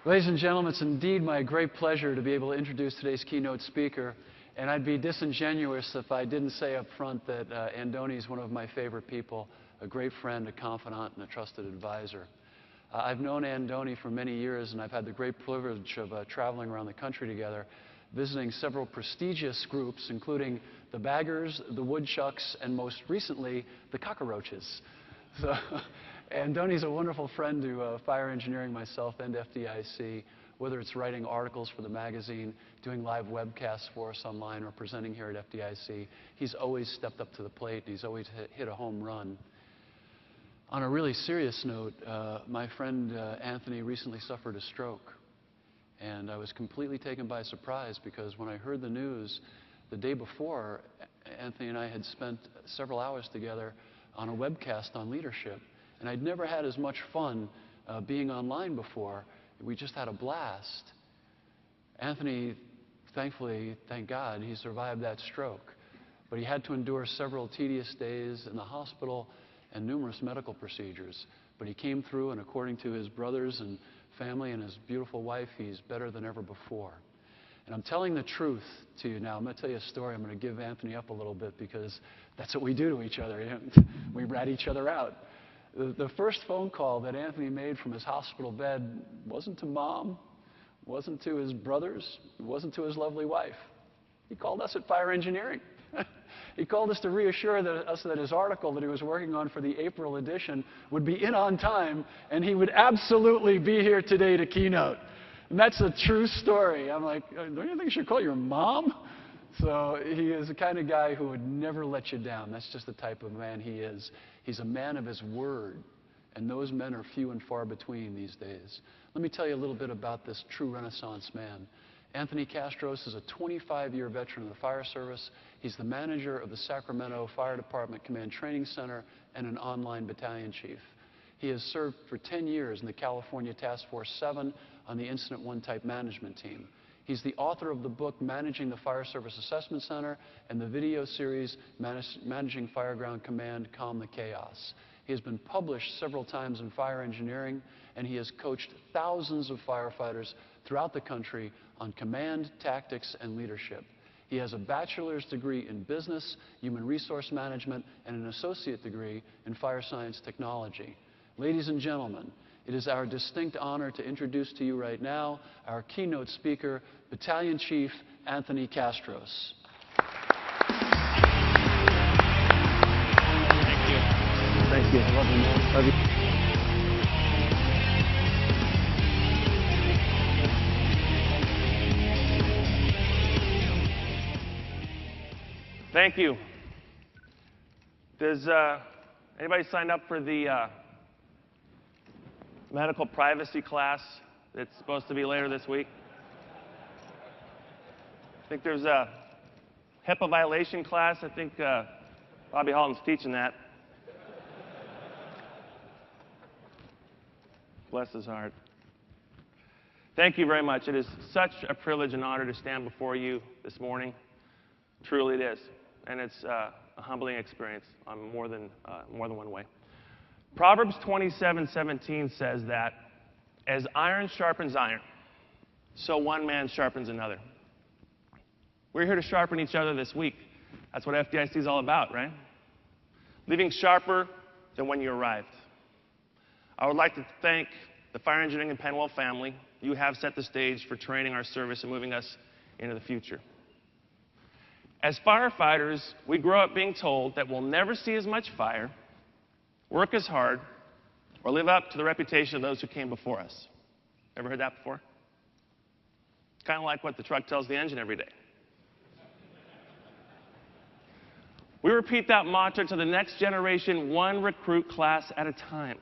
Ladies and gentlemen, it's indeed my great pleasure to be able to introduce today's keynote speaker. And I'd be disingenuous if I didn't say up front that Andoni is one of my favorite people, a great friend, a confidant, and a trusted advisor. I've known Andoni for many years, and I've had the great privilege of traveling around the country together, visiting several prestigious groups, including the Baggers, the Woodchucks, and most recently, the Cockroaches. So Andoni's a wonderful friend to fire engineering, myself, and FDIC, whether it's writing articles for the magazine, doing live webcasts for us online, or presenting here at FDIC. He's always stepped up to the plate. He's always hit a home run. On a really serious note, my friend Anthony recently suffered a stroke. And I was completely taken by surprise because when I heard the news the day before, Anthony and I had spent several hours together on a webcast on leadership. And I'd never had as much fun being online before. We just had a blast. Anthony, thankfully, thank God, he survived that stroke. But he had to endure several tedious days in the hospital and numerous medical procedures. But he came through, and according to his brothers and family and his beautiful wife, he's better than ever before. And I'm telling the truth to you now. I'm going to tell you a story. I'm going to give Anthony up a little bit because that's what we do to each other. We rat each other out. The first phone call that Anthony made from his hospital bed wasn't to Mom, wasn't to his brothers, wasn't to his lovely wife. He called us at Fire Engineering. He called us to reassure us that his article that he was working on for the April edition would be in on time, and he would absolutely be here today to keynote. And that's a true story. I'm like, don't you think you should call your mom? So he is the kind of guy who would never let you down. That's just the type of man he is. He's a man of his word, and those men are few and far between these days. Let me tell you a little bit about this true Renaissance man. Anthony Kastros is a 25-year veteran of the fire service. He's the manager of the Sacramento Fire Department Command Training Center and an online battalion chief. He has served for 10 years in the California Task Force 7 on the Incident 1 Type Management Team. He's the author of the book Managing the Fire Service Assessment Center and the video series Managing Fireground Command, Calm the Chaos. He has been published several times in fire engineering, and he has coached thousands of firefighters throughout the country on command, tactics, and leadership. He has a bachelor's degree in business, human resource management, and an associate degree in fire science technology. Ladies and gentlemen, it is our distinct honor to introduce to you right now our keynote speaker, Battalion Chief Anthony Kastros. Thank you. Thank you. I love you, man. Love you. Thank you. Does anybody sign up for the medical privacy class that's supposed to be later this week? I think there's a HIPAA violation class. I think Bobby Holland's teaching that. Bless his heart. Thank you very much. It is such a privilege and honor to stand before you this morning. Truly it is. And it's a humbling experience on more than one way. Proverbs 27:17 says that as iron sharpens iron, so one man sharpens another. We're here to sharpen each other this week. That's what FDIC is all about, right? Leaving sharper than when you arrived. I would like to thank the Fire Engineering and Penwell family. You have set the stage for training our service and moving us into the future. As firefighters, we grow up being told that we'll never see as much fire, work as hard, or live up to the reputation of those who came before us. Ever heard that before? Kind of like what the truck tells the engine every day. We repeat that mantra to the next generation, one recruit class at a time.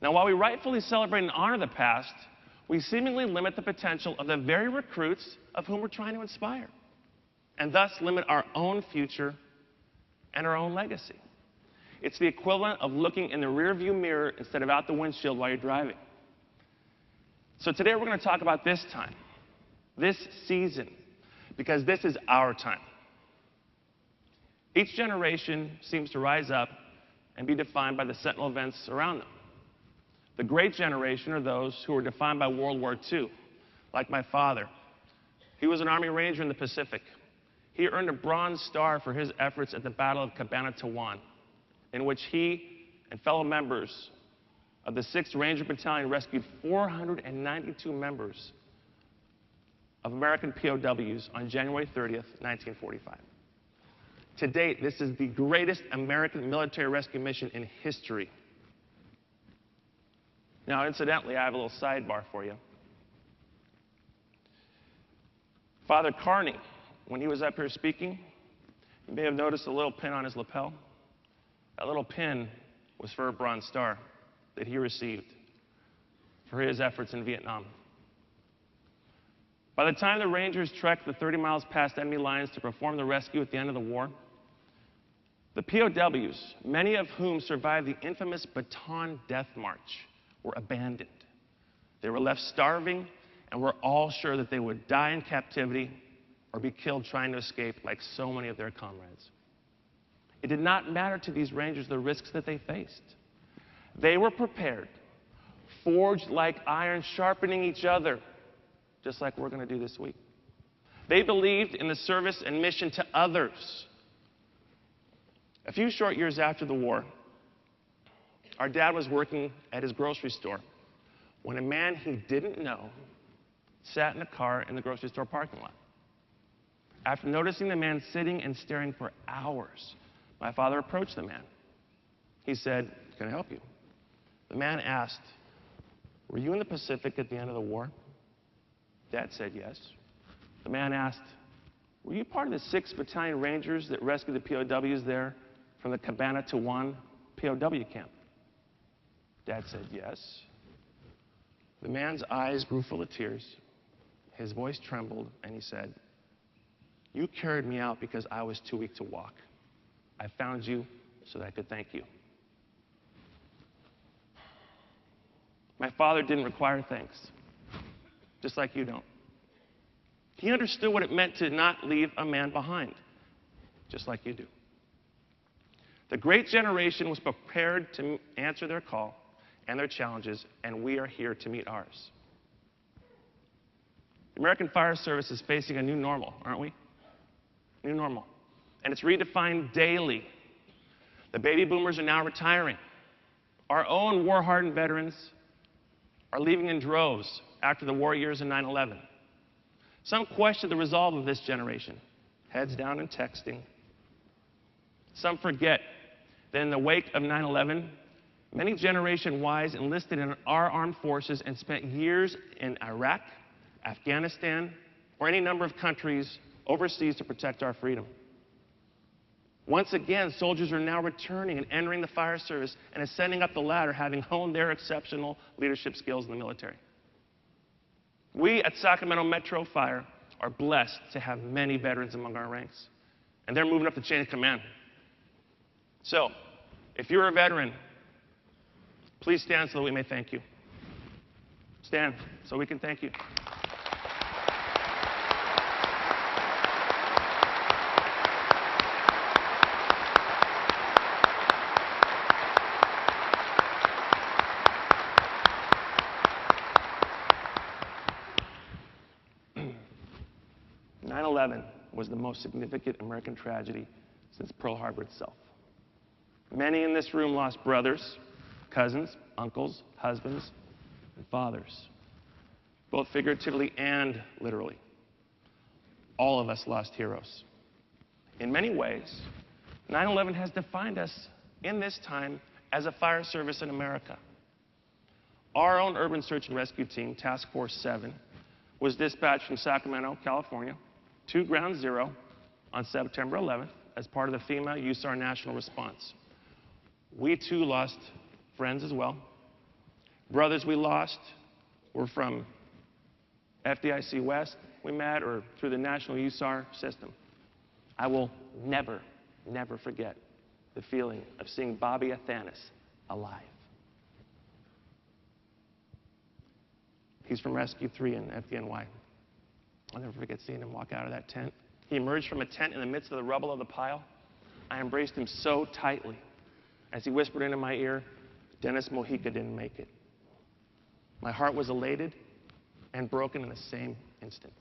Now, while we rightfully celebrate and honor the past, we seemingly limit the potential of the very recruits of whom we're trying to inspire, and thus limit our own future and our own legacy. It's the equivalent of looking in the rearview mirror instead of out the windshield while you're driving. So today we're going to talk about this time, this season, because this is our time. Each generation seems to rise up and be defined by the sentinel events around them. The great generation are those who were defined by World War II, like my father. He was an Army Ranger in the Pacific. He earned a Bronze Star for his efforts at the Battle of Cabanatuan, in which he and fellow members of the 6th Ranger Battalion rescued 492 members of American POWs on January 30th, 1945. To date, this is the greatest American military rescue mission in history. Now, incidentally, I have a little sidebar for you. Father Carney, when he was up here speaking, you may have noticed a little pin on his lapel. That little pin was for a Bronze Star that he received for his efforts in Vietnam. By the time the Rangers trekked the 30 miles past enemy lines to perform the rescue at the end of the war, the POWs, many of whom survived the infamous Bataan Death March, were abandoned. They were left starving and were all sure that they would die in captivity or be killed trying to escape like so many of their comrades. It did not matter to these Rangers the risks that they faced. They were prepared, forged like iron, sharpening each other, just like we're going to do this week. They believed in the service and mission to others. A few short years after the war, our dad was working at his grocery store when a man he didn't know sat in a car in the grocery store parking lot. After noticing the man sitting and staring for hours, my father approached the man. He said, "Can I help you?" The man asked, "Were you in the Pacific at the end of the war?" Dad said yes. The man asked, "Were you part of the 6th Battalion Rangers that rescued the POWs there from the Cabanatuan POW camp?" Dad said yes. The man's eyes grew full of tears. His voice trembled, and he said, "You carried me out because I was too weak to walk. I found you so that I could thank you." My father didn't require thanks, just like you don't. He understood what it meant to not leave a man behind, just like you do. The great generation was prepared to answer their call and their challenges, and we are here to meet ours. The American Fire Service is facing a new normal, aren't we? New normal. And it's redefined daily. The baby boomers are now retiring. Our own war-hardened veterans are leaving in droves after the war years in 9/11. Some question the resolve of this generation, heads down and texting. Some forget that in the wake of 9/11, many Generation Ys enlisted in our armed forces and spent years in Iraq, Afghanistan, or any number of countries overseas to protect our freedom. Once again, soldiers are now returning and entering the fire service and ascending up the ladder, having honed their exceptional leadership skills in the military. We at Sacramento Metro Fire are blessed to have many veterans among our ranks, and they're moving up the chain of command. So, if you're a veteran, please stand so that we may thank you. Stand so we can thank you. Was the most significant American tragedy since Pearl Harbor itself. Many in this room lost brothers, cousins, uncles, husbands, and fathers, both figuratively and literally. All of us lost heroes. In many ways, 9/11 has defined us in this time as a fire service in America. Our own urban search and rescue team, Task Force 7, was dispatched from Sacramento, California, to Ground Zero on September 11th as part of the FEMA USAR National Response. We too lost friends as well. Brothers we lost were from FDIC West we met or through the National USAR system. I will never, never forget the feeling of seeing Bobby Athanas alive. He's from Rescue 3 in FDNY. I'll never forget seeing him walk out of that tent. He emerged from a tent in the midst of the rubble of the pile. I embraced him so tightly as he whispered into my ear, "Dennis Mojica didn't make it. My heart was elated and broken in the same instant.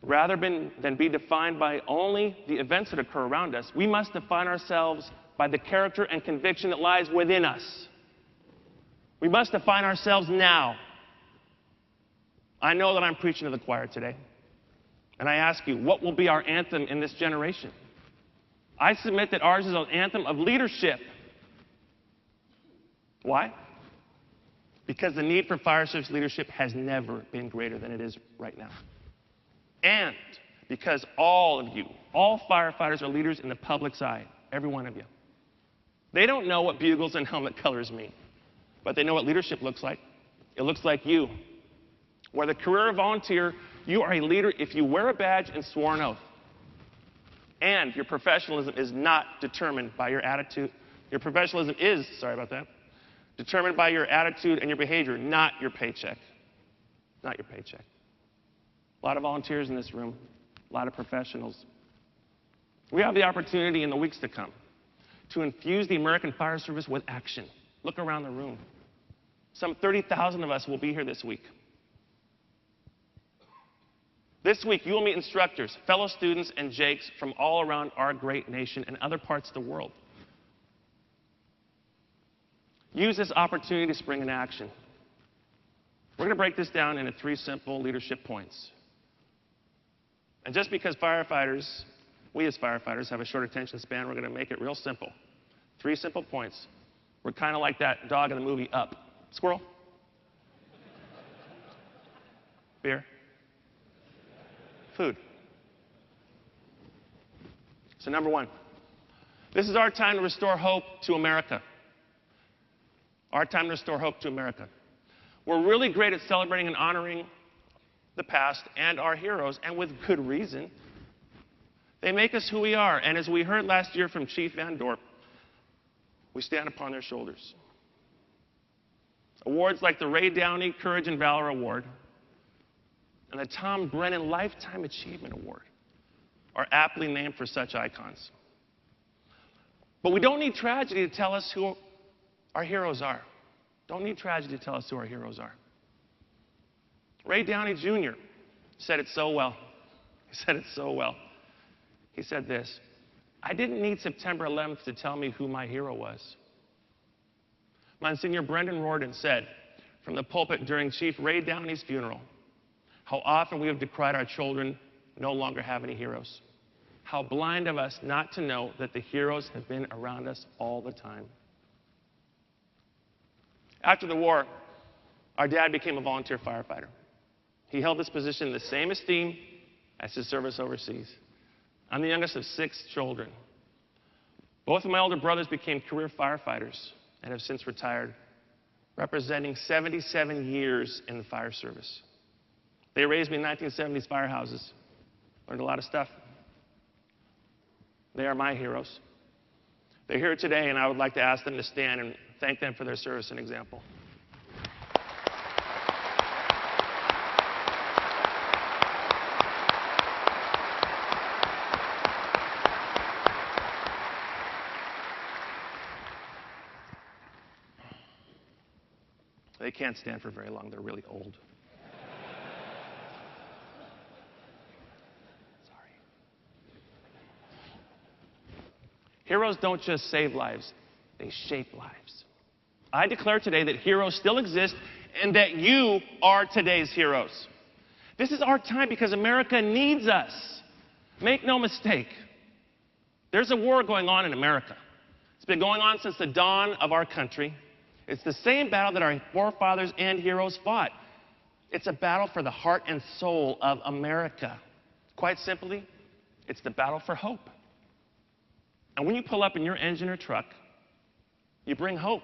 Rather than be defined by only the events that occur around us, we must define ourselves by the character and conviction that lies within us. We must define ourselves now. I know that I'm preaching to the choir today. And I ask you, what will be our anthem in this generation? I submit that ours is an anthem of leadership. Why? Because the need for fire service leadership has never been greater than it is right now. And because all of you, all firefighters are leaders in the public's eye, every one of you. They don't know what bugles and helmet colors mean, but they know what leadership looks like. It looks like you. Whether career or volunteer, you are a leader if you wear a badge and swore an oath. And your professionalism is not determined by your attitude. Your professionalism is, determined by your attitude and your behavior, not your paycheck. Not your paycheck. A lot of volunteers in this room, a lot of professionals. We have the opportunity in the weeks to come to infuse the American Fire Service with action. Look around the room. Some 30,000 of us will be here this week. This week, you will meet instructors, fellow students, and Jakes from all around our great nation and other parts of the world. Use this opportunity to spring into action. We're going to break this down into 3 simple leadership points. And just because we as firefighters have a short attention span, we're going to make it real simple. 3 simple points. We're kind of like that dog in the movie Up. Squirrel. Beer. Food. So number 1, this is our time to restore hope to America. Our time to restore hope to America. We're really great at celebrating and honoring the past and our heroes, and with good reason. They make us who we are, and as we heard last year from Chief Van Dorp, we stand upon their shoulders. Awards like the Ray Downey Courage and Valor Award and the Tom Brennan Lifetime Achievement Award are aptly named for such icons. But we don't need tragedy to tell us who our heroes are. Don't need tragedy to tell us who our heroes are. Ray Downey Jr. said it so well. He said it so well. He said this: I didn't need September 11th to tell me who my hero was. Monsignor Brendan Rorden said from the pulpit during Chief Ray Downey's funeral, how often we have decried our children no longer have any heroes. How blind of us not to know that the heroes have been around us all the time. After the war, our dad became a volunteer firefighter. He held this position in the same esteem as his service overseas. I'm the youngest of 6 children. Both of my older brothers became career firefighters and have since retired, representing 77 years in the fire service. They raised me in 1970s firehouses. Learned a lot of stuff. They are my heroes. They're here today, and I would like to ask them to stand and thank them for their service and example. They can't stand for very long. They're really old. Sorry. Heroes don't just save lives, they shape lives. I declare today that heroes still exist and that you are today's heroes. This is our time because America needs us. Make no mistake. There's a war going on in America. It's been going on since the dawn of our country. It's the same battle that our forefathers and heroes fought. It's a battle for the heart and soul of America. Quite simply, it's the battle for hope. And when you pull up in your engine or truck, you bring hope.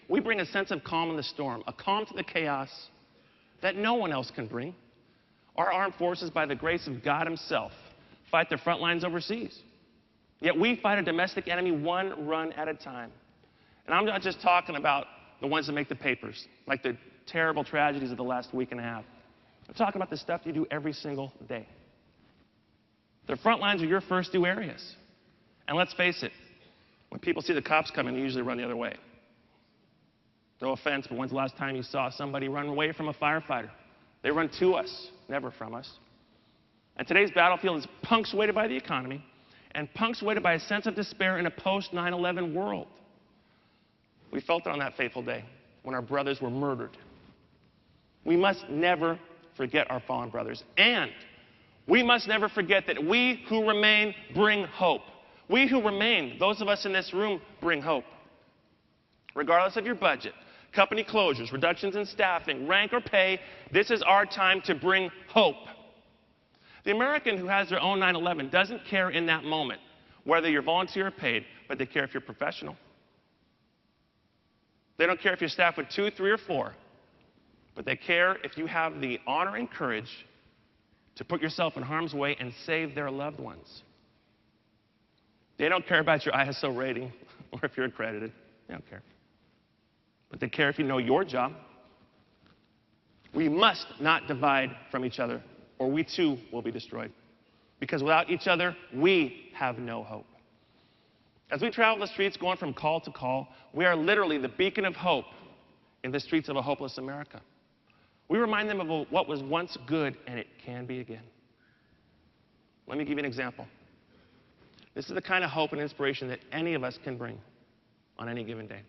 We bring a sense of calm in the storm, a calm to the chaos that no one else can bring. Our armed forces, by the grace of God Himself, fight the front lines overseas. Yet we fight a domestic enemy one run at a time. And I'm not just talking about the ones that make the papers, like the terrible tragedies of the last week and a half. I'm talking about the stuff you do every single day. The front lines are your first 2 areas. And let's face it, when people see the cops coming, they usually run the other way. No offense, but when's the last time you saw somebody run away from a firefighter? They run to us, never from us. And today's battlefield is punctuated by the economy and punctuated by a sense of despair in a post-9/11 world. We felt it on that fateful day when our brothers were murdered. We must never forget our fallen brothers. And we must never forget that we who remain bring hope. We who remain, those of us in this room, bring hope. Regardless of your budget, company closures, reductions in staffing, rank or pay, this is our time to bring hope. The American who has their own 9/11 doesn't care in that moment whether you're volunteer or paid, but they care if you're professional. They don't care if you're staffed with 2, 3, or 4, but they care if you have the honor and courage to put yourself in harm's way and save their loved ones. They don't care about your ISO rating or if you're accredited. They don't care. But they care if you know your job. We must not divide from each other, or we too will be destroyed. Because without each other, we have no hope. As we travel the streets going from call to call, we are literally the beacon of hope in the streets of a hopeless America. We remind them of what was once good, and it can be again. Let me give you an example. This is the kind of hope and inspiration that any of us can bring on any given day.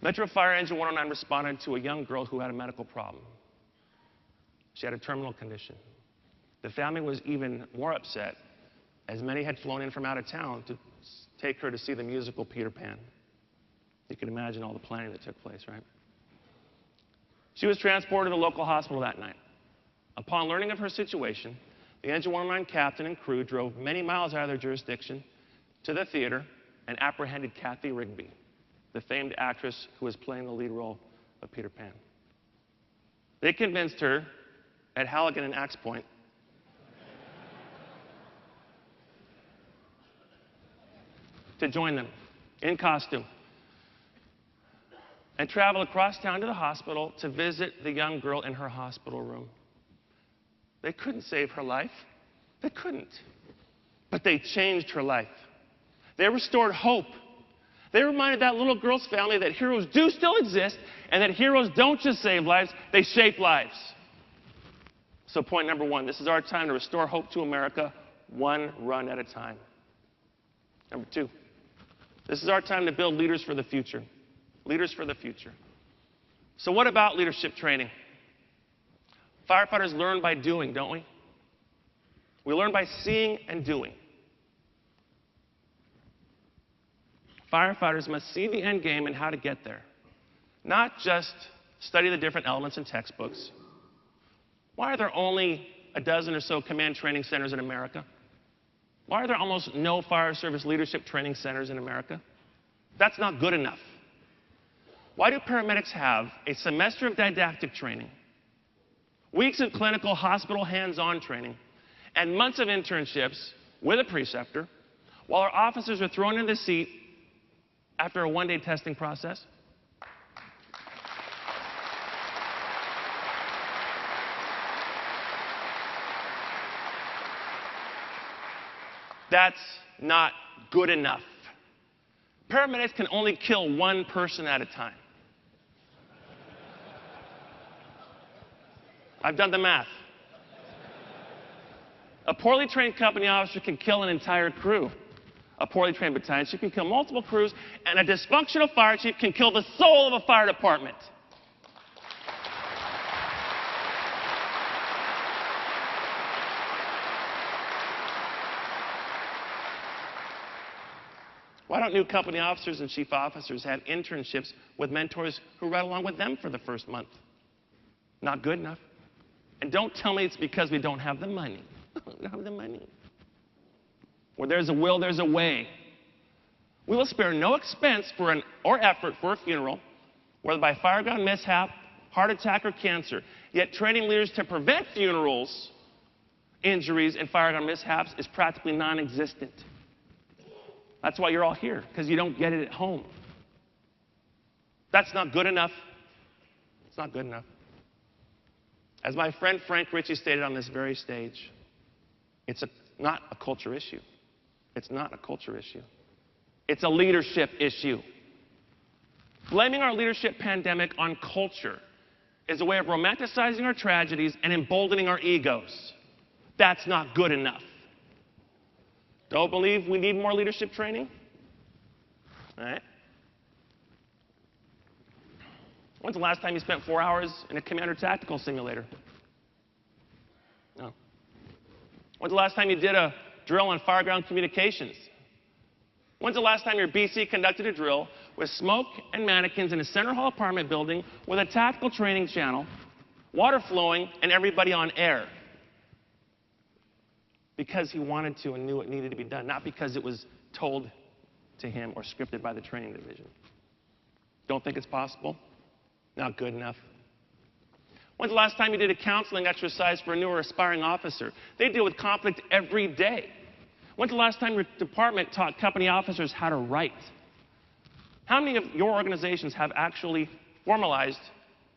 Metro Fire Engine 109 responded to a young girl who had a medical problem. She had a terminal condition. The family was even more upset, as many had flown in from out of town to take her to see the musical Peter Pan. You can imagine all the planning that took place, right? She was transported to the local hospital that night. Upon learning of her situation, the Engine 109 captain and crew drove many miles out of their jurisdiction to the theater and apprehended Kathy Rigby, the famed actress who was playing the lead role of Peter Pan. They convinced her at Halligan and Axe Point to join them in costume and travel across town to the hospital to visit the young girl in her hospital room. They couldn't save her life. They couldn't. But they changed her life. They restored hope. They reminded that little girl's family that heroes do still exist and that heroes don't just save lives, they shape lives. So point number 1, this is our time to restore hope to America, one run at a time. Number 2, this is our time to build leaders for the future. Leaders for the future. So what about leadership training? Firefighters learn by doing, don't we? We learn by seeing and doing. Firefighters must see the end game and how to get there, not just study the different elements in textbooks. Why are there only a dozen or so command training centers in America? Why are there almost no fire service leadership training centers in America? That's not good enough. Why do paramedics have a semester of didactic training, weeks of clinical hospital hands-on training, and months of internships with a preceptor, while our officers are thrown in the seat after a one-day testing process? That's not good enough. Paramedics can only kill one person at a time. I've done the math. A poorly trained company officer can kill an entire crew. A poorly trained battalion chief can kill multiple crews, and a dysfunctional fire chief can kill the soul of a fire department. Why don't new company officers and chief officers have internships with mentors who ride along with them for the first month? Not good enough. And don't tell me it's because we don't have the money. We don't have the money. Where there's a will, there's a way. We will spare no expense or effort for a funeral, whether by fireground mishap, heart attack, or cancer. Yet training leaders to prevent funerals, injuries, and fireground mishaps is practically non-existent. That's why you're all here, because you don't get it at home. That's not good enough. It's not good enough. As my friend Frank Ritchie stated on this very stage, it's not a culture issue. It's not a culture issue. It's a leadership issue. Blaming our leadership pandemic on culture is a way of romanticizing our tragedies and emboldening our egos. That's not good enough. Don't believe we need more leadership training? All right. When's the last time you spent 4 hours in a commander tactical simulator? No. When's the last time you did a drill on fireground communications? When's the last time your BC conducted a drill with smoke and mannequins in a center hall apartment building with a tactical training channel, water flowing, and everybody on air? Because he wanted to and knew it needed to be done, not because it was told to him or scripted by the training division. Don't think it's possible? Not good enough. When's the last time you did a counseling exercise for a new or aspiring officer? They deal with conflict every day. When's the last time your department taught company officers how to write? How many of your organizations have actually formalized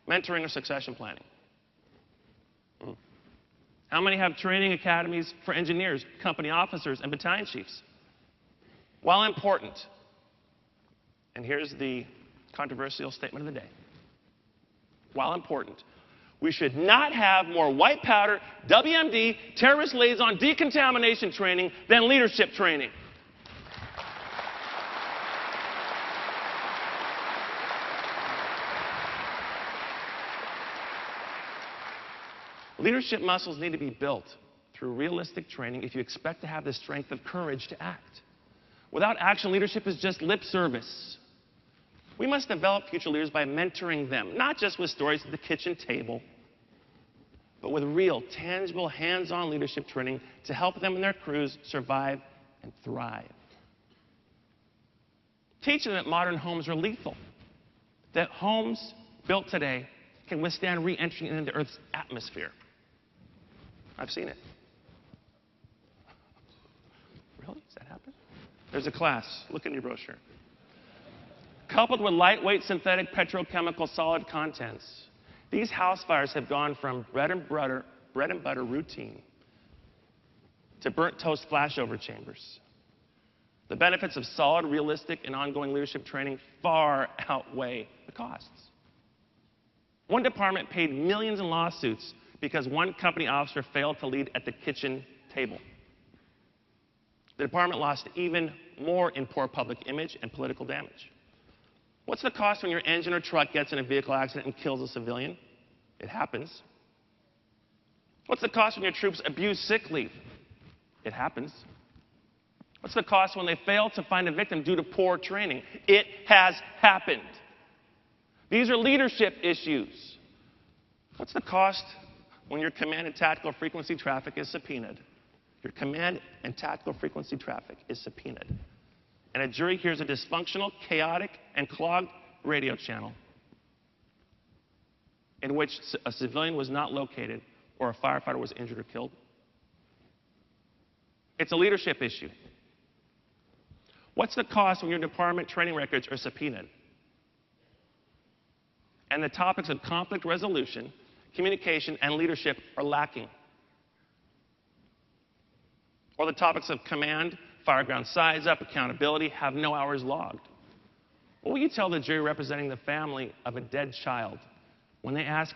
mentoring or succession planning? How many have training academies for engineers, company officers, and battalion chiefs? While important, and here's the controversial statement of the day, while important, we should not have more white powder, WMD, terrorist liaison decontamination training than leadership training. Leadership muscles need to be built through realistic training if you expect to have the strength of courage to act. Without action, leadership is just lip service. We must develop future leaders by mentoring them, not just with stories at the kitchen table, but with real, tangible, hands-on leadership training to help them and their crews survive and thrive. Teach them that modern homes are lethal, that homes built today can withstand re-entry into Earth's atmosphere. I've seen it. Really? Does that happen? There's a class. Look in your brochure. Coupled with lightweight synthetic petrochemical solid contents, these house fires have gone from bread and butter routine to burnt toast flashover chambers. The benefits of solid, realistic, and ongoing leadership training far outweigh the costs. One department paid millions in lawsuits because one company officer failed to lead at the kitchen table. The department lost even more in poor public image and political damage. What's the cost when your engine or truck gets in a vehicle accident and kills a civilian? It happens. What's the cost when your troops abuse sick leave? It happens. What's the cost when they fail to find a victim due to poor training? It has happened. These are leadership issues. What's the cost when your command and tactical frequency traffic is subpoenaed? Your command and tactical frequency traffic is subpoenaed. And a jury hears a dysfunctional, chaotic, and clogged radio channel in which a civilian was not located or a firefighter was injured or killed. It's a leadership issue. What's the cost when your department training records are subpoenaed? And the topics of conflict resolution, communication, and leadership are lacking. Or the topics of command, fireground size up, accountability have no hours logged. What will you tell the jury representing the family of a dead child when they ask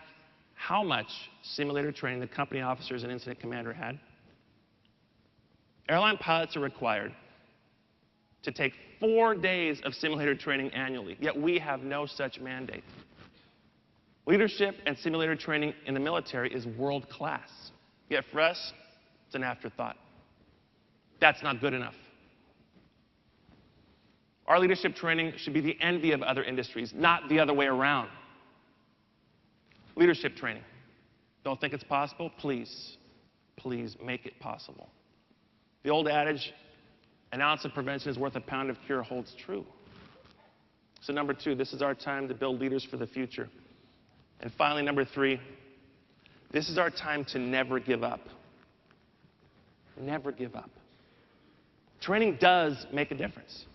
how much simulator training the company officers and incident commander had? Airline pilots are required to take 4 days of simulator training annually, yet we have no such mandate. Leadership and simulator training in the military is world class, yet for us, it's an afterthought. That's not good enough. Our leadership training should be the envy of other industries, not the other way around. Leadership training. Don't think it's possible? Please, please make it possible. The old adage, an ounce of prevention is worth a pound of cure, holds true. So number 2, this is our time to build leaders for the future. And finally, number 3, this is our time to never give up. Never give up. Training does make a difference.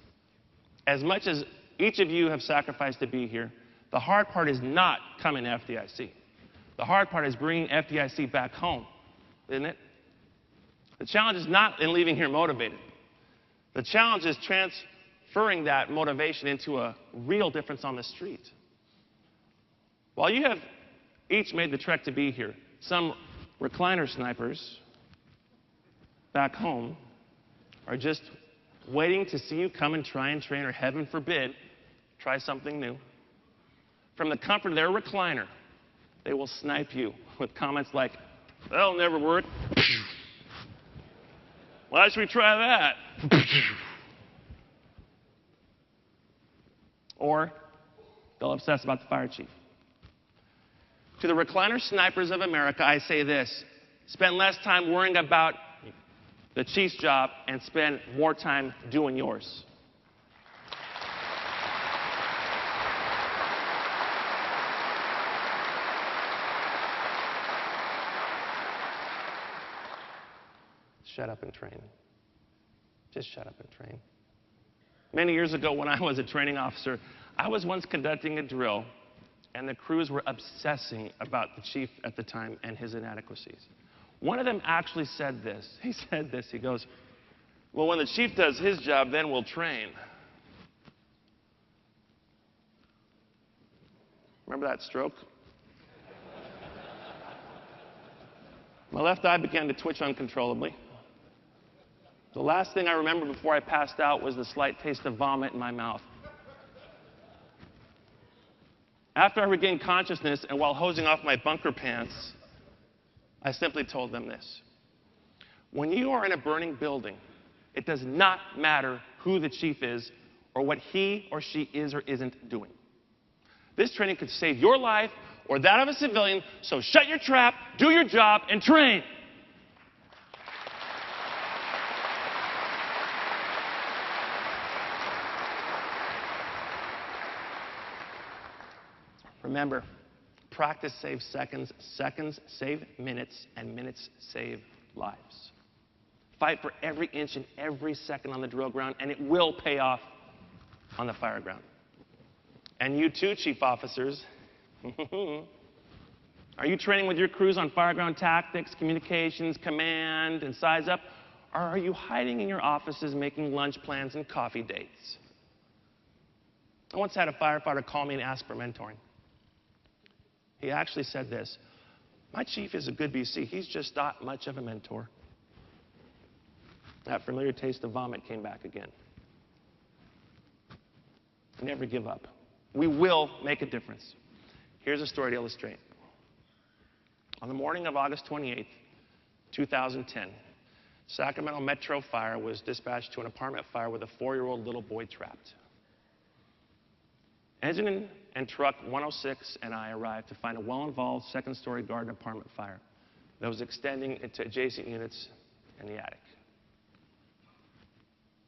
As much as each of you have sacrificed to be here, the hard part is not coming to FDIC. The hard part is bringing FDIC back home, isn't it? The challenge is not in leaving here motivated. The challenge is transferring that motivation into a real difference on the street. While you have each made the trek to be here, some recliner snipers back home are just waiting to see you come and try and train, or heaven forbid, try something new. From the comfort of their recliner, they will snipe you with comments like, "That'll never work." "Why should we try that?" Or they'll obsess about the fire chief. To the recliner snipers of America, I say this: spend less time worrying about the chief's job and spend more time doing yours. Shut up and train. Just shut up and train. Many years ago, when I was a training officer, I was once conducting a drill, and the crews were obsessing about the chief at the time and his inadequacies. One of them actually said this. He said this. He goes, "Well, when the chief does his job, then we'll train." Remember that stroke? My left eye began to twitch uncontrollably. The last thing I remember before I passed out was the slight taste of vomit in my mouth. After I regained consciousness and while hosing off my bunker pants, I simply told them this: when you are in a burning building, it does not matter who the chief is or what he or she is or isn't doing. This training could save your life or that of a civilian, so shut your trap, do your job, and train. Remember, practice saves seconds, seconds save minutes, and minutes save lives. Fight for every inch and every second on the drill ground, and it will pay off on the fire ground. And you too, chief officers. Are you training with your crews on fireground tactics, communications, command, and size up? Or are you hiding in your offices making lunch plans and coffee dates? I once had a firefighter call me and ask for mentoring. He actually said this: "My chief is a good BC. He's just not much of a mentor." That familiar taste of vomit came back again. Never give up. We will make a difference. Here's a story to illustrate. On the morning of August 28th, 2010, Sacramento Metro Fire was dispatched to an apartment fire with a 4-year-old little boy trapped. Engine and truck 106 and I arrived to find a well-involved second-story garden apartment fire that was extending into adjacent units in the attic.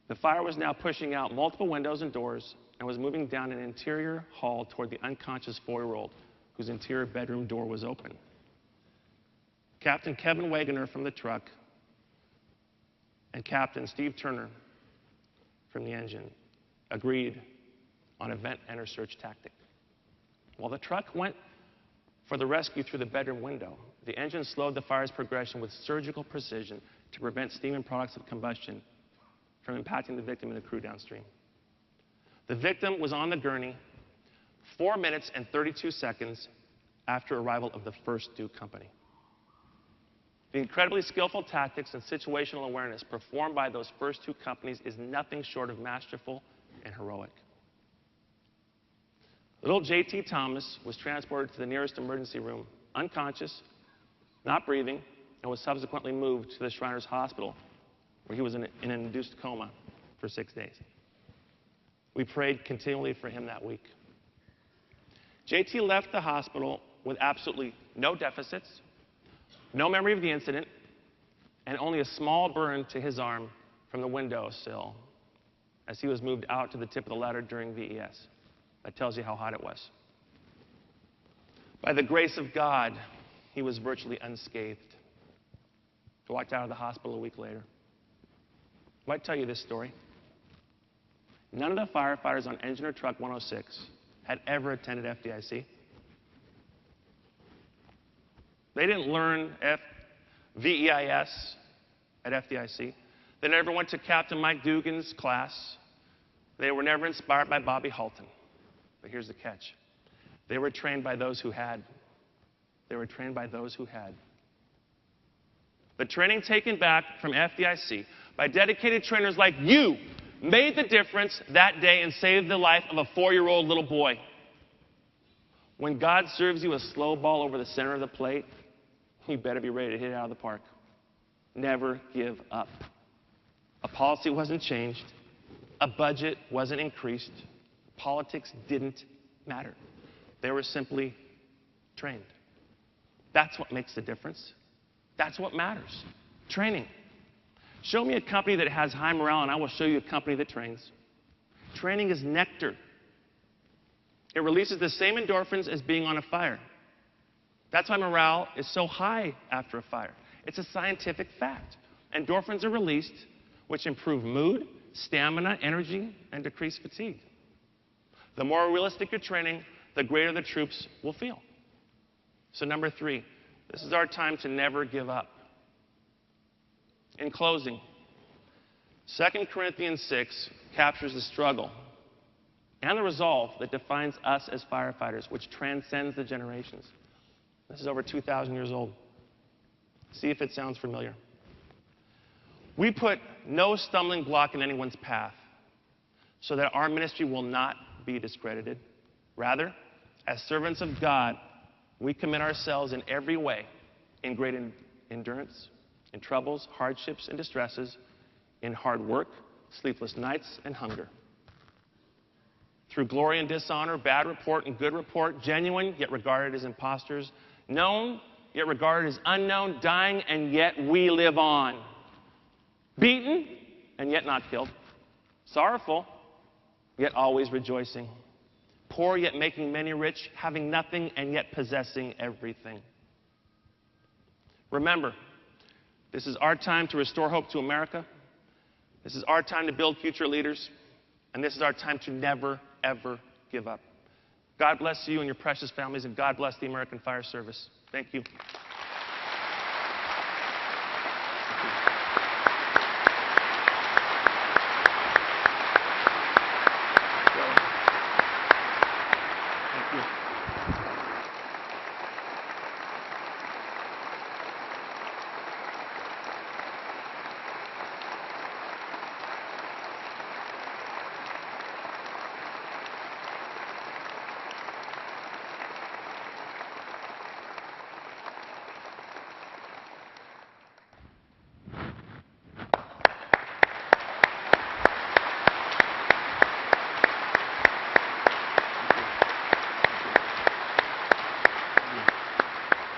The fire was now pushing out multiple windows and doors and was moving down an interior hall toward the unconscious 4-year-old whose interior bedroom door was open. Captain Kevin Wagoner from the truck and Captain Steve Turner from the engine agreed on a vent-enter-search tactic. While the truck went for the rescue through the bedroom window, the engine slowed the fire's progression with surgical precision to prevent steam and products of combustion from impacting the victim and the crew downstream. The victim was on the gurney 4 minutes and 32 seconds after arrival of the first Duke company. The incredibly skillful tactics and situational awareness performed by those first 2 companies is nothing short of masterful and heroic. Little J.T. Thomas was transported to the nearest emergency room, unconscious, not breathing, and was subsequently moved to the Shriners Hospital, where he was in an induced coma for 6 days. We prayed continually for him that week. J.T. left the hospital with absolutely no deficits, no memory of the incident, and only a small burn to his arm from the windowsill as he was moved out to the tip of the ladder during VES. That tells you how hot it was. By the grace of God, he was virtually unscathed. He walked out of the hospital a week later. Why tell you this story? None of the firefighters on Engine or Truck 106 had ever attended FDIC. They didn't learn VEIS at FDIC. They never went to Captain Mike Dugan's class. They were never inspired by Bobby Halton. But here's the catch. They were trained by those who had. They were trained by those who had. The training taken back from FDIC by dedicated trainers like you made the difference that day and saved the life of a 4-year-old little boy. When God serves you a slow ball over the center of the plate, you better be ready to hit it out of the park. Never give up. A policy wasn't changed. A budget wasn't increased. Politics didn't matter. They were simply trained. That's what makes the difference. That's what matters. Training. Show me a company that has high morale, and I will show you a company that trains. Training is nectar. It releases the same endorphins as being on a fire. That's why morale is so high after a fire. It's a scientific fact. Endorphins are released, which improve mood, stamina, energy, and decrease fatigue. The more realistic your training, the greater the troops will feel. So number 3, this is our time to never give up. In closing, 2 Corinthians 6 captures the struggle and the resolve that defines us as firefighters, which transcends the generations. This is over 2,000 years old. See if it sounds familiar. We put no stumbling block in anyone's path so that our ministry will not be discredited. Rather, as servants of God, we commit ourselves in every way in great endurance, in troubles, hardships, and distresses, in hard work, sleepless nights, and hunger. Through glory and dishonor, bad report and good report, genuine yet regarded as impostors, known yet regarded as unknown, dying and yet we live on, beaten and yet not killed, sorrowful yet always rejoicing, poor yet making many rich, having nothing and yet possessing everything. Remember, this is our time to restore hope to America. This is our time to build future leaders. And this is our time to never, ever give up. God bless you and your precious families, and God bless the American Fire Service. Thank you.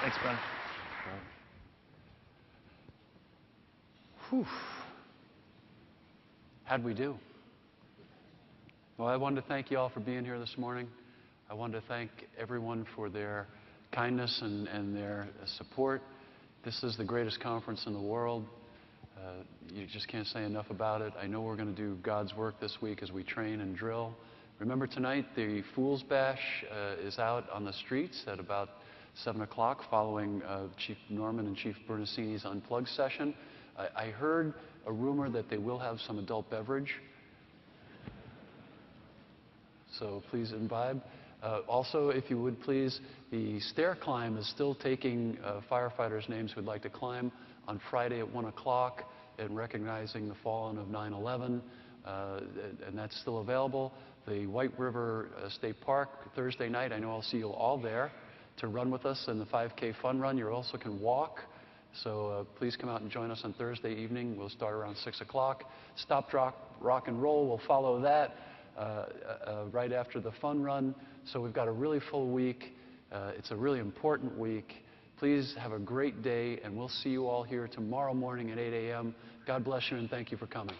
Thanks, brother. Whew. How'd we do? Well, I wanted to thank you all for being here this morning. I wanted to thank everyone for their kindness and their support. This is the greatest conference in the world. You just can't say enough about it. I know we're going to do God's work this week as we train and drill. Remember tonight, the Fool's Bash is out on the streets at about 7 o'clock following Chief Norman and Chief Bernasini's Unplugged session. I heard a rumor that they will have some adult beverage. So please imbibe. Also, if you would please, the stair climb is still taking firefighters' names who would like to climb on Friday at 1 o'clock and recognizing the fallen of 9/11, and that's still available. The White River State Park, Thursday night, I know I'll see you all there to run with us in the 5K fun run. You also can walk, so please come out and join us on Thursday evening. We'll start around 6 o'clock. Stop, Drop, Rock and Roll will follow that right after the fun run. So we've got a really full week. It's a really important week. Please have a great day, and we'll see you all here tomorrow morning at 8 a.m. God bless you, and thank you for coming.